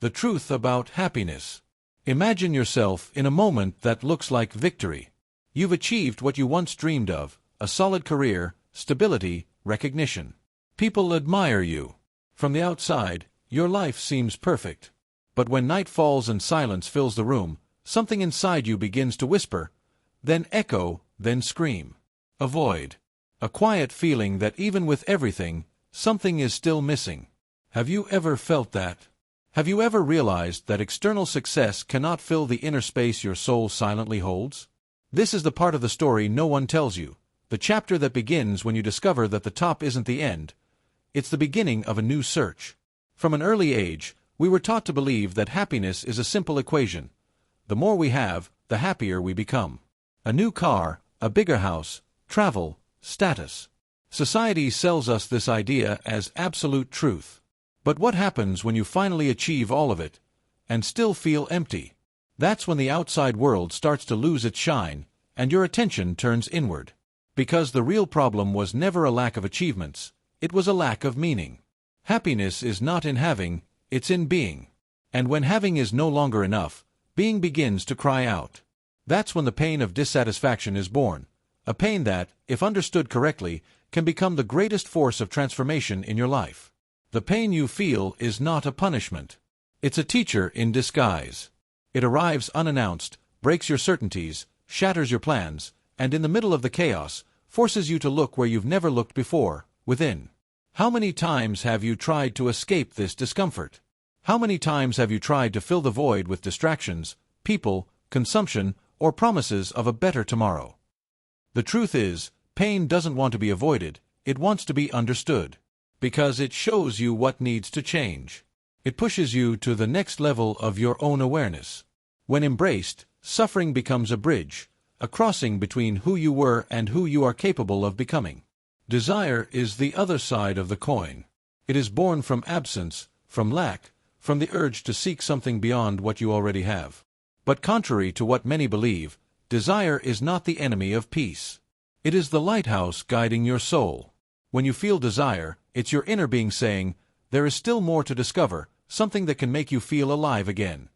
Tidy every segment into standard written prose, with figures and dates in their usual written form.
The truth about happiness. Imagine yourself in a moment that looks like victory. You've achieved what you once dreamed of, a solid career, stability, recognition. People admire you. From the outside, your life seems perfect. But when night falls and silence fills the room, something inside you begins to whisper, then echo, then scream. A void. A quiet feeling that even with everything, something is still missing. Have you ever felt that? Have you ever realized that external success cannot fill the inner space your soul silently holds? This is the part of the story no one tells you, the chapter that begins when you discover that the top isn't the end. It's the beginning of a new search. From an early age, we were taught to believe that happiness is a simple equation. The more we have, the happier we become. A new car, a bigger house, travel, status. Society sells us this idea as absolute truth. But what happens when you finally achieve all of it, and still feel empty? That's when the outside world starts to lose its shine, and your attention turns inward. Because the real problem was never a lack of achievements, it was a lack of meaning. Happiness is not in having, it's in being. And when having is no longer enough, being begins to cry out. That's when the pain of dissatisfaction is born, a pain that, if understood correctly, can become the greatest force of transformation in your life. The pain you feel is not a punishment. It's a teacher in disguise. It arrives unannounced, breaks your certainties, shatters your plans, and in the middle of the chaos, forces you to look where you've never looked before, within. How many times have you tried to escape this discomfort? How many times have you tried to fill the void with distractions, people, consumption, or promises of a better tomorrow? The truth is, pain doesn't want to be avoided, it wants to be understood. Because it shows you what needs to change. It pushes you to the next level of your own awareness. When embraced, suffering becomes a bridge, a crossing between who you were and who you are capable of becoming. Desire is the other side of the coin. It is born from absence, from lack, from the urge to seek something beyond what you already have. But contrary to what many believe, desire is not the enemy of peace. It is the lighthouse guiding your soul. When you feel desire, it's your inner being saying, there is still more to discover, something that can make you feel alive again.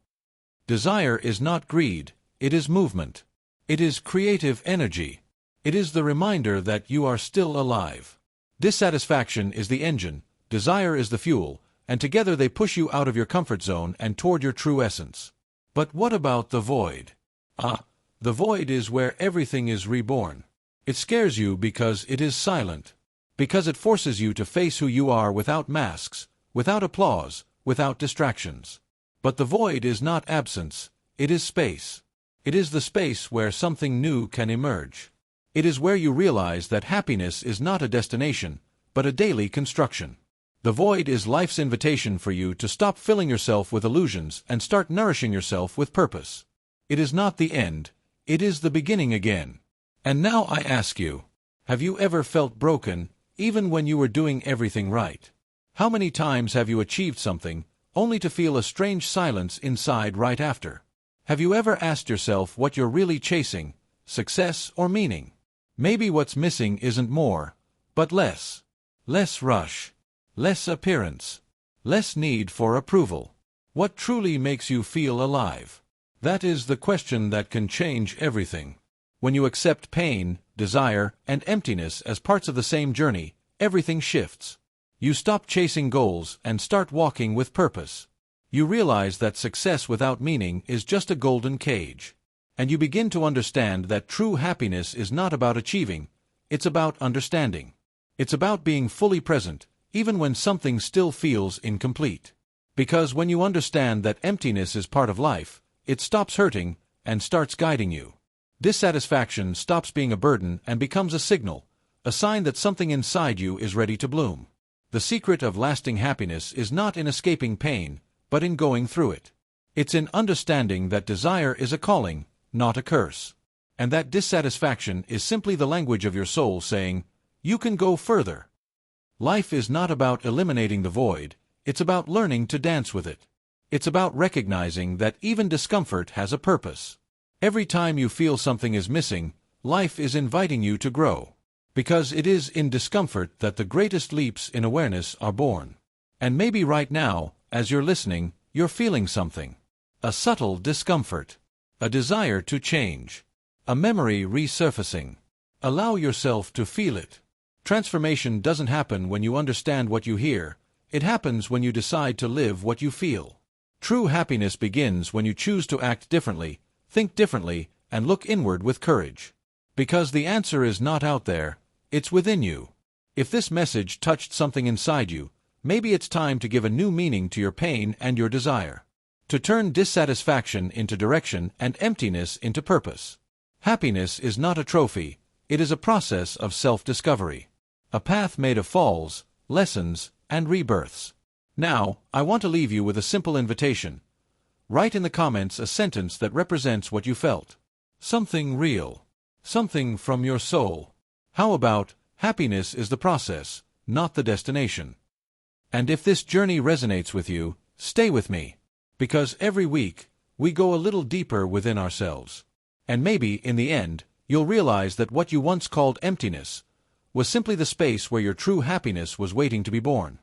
Desire is not greed, it is movement. It is creative energy. It is the reminder that you are still alive. Dissatisfaction is the engine, desire is the fuel, and together they push you out of your comfort zone and toward your true essence. But what about the void? The void is where everything is reborn. It scares you because it is silent. Because it forces you to face who you are without masks, without applause, without distractions. But the void is not absence, it is space. It is the space where something new can emerge. It is where you realize that happiness is not a destination, but a daily construction. The void is life's invitation for you to stop filling yourself with illusions and start nourishing yourself with purpose. It is not the end, it is the beginning again. And now I ask you, have you ever felt broken, even when you were doing everything right? How many times have you achieved something, only to feel a strange silence inside right after? Have you ever asked yourself what you're really chasing, success or meaning? Maybe what's missing isn't more, but less. Less rush. Less appearance. Less need for approval. What truly makes you feel alive? That is the question that can change everything. When you accept pain, desire, and emptiness as parts of the same journey, everything shifts. You stop chasing goals and start walking with purpose. You realize that success without meaning is just a golden cage. And you begin to understand that true happiness is not about achieving, it's about understanding. It's about being fully present, even when something still feels incomplete. Because when you understand that emptiness is part of life, it stops hurting and starts guiding you. Dissatisfaction stops being a burden and becomes a signal, a sign that something inside you is ready to bloom. The secret of lasting happiness is not in escaping pain, but in going through it. It's in understanding that desire is a calling, not a curse. And that dissatisfaction is simply the language of your soul saying, you can go further. Life is not about eliminating the void, it's about learning to dance with it. It's about recognizing that even discomfort has a purpose. Every time you feel something is missing, life is inviting you to grow. Because it is in discomfort that the greatest leaps in awareness are born. And maybe right now, as you're listening, you're feeling something. A subtle discomfort. A desire to change. A memory resurfacing. Allow yourself to feel it. Transformation doesn't happen when you understand what you hear. It happens when you decide to live what you feel. True happiness begins when you choose to act differently, think differently, and look inward with courage. Because the answer is not out there, it's within you. If this message touched something inside you, maybe it's time to give a new meaning to your pain and your desire. To turn dissatisfaction into direction and emptiness into purpose. Happiness is not a trophy, it is a process of self-discovery. A path made of falls, lessons, and rebirths. Now, I want to leave you with a simple invitation. Write in the comments a sentence that represents what you felt. Something real. Something from your soul. How about, happiness is the process, not the destination. And if this journey resonates with you, stay with me. Because every week, we go a little deeper within ourselves. And maybe, in the end, you'll realize that what you once called emptiness was simply the space where your true happiness was waiting to be born.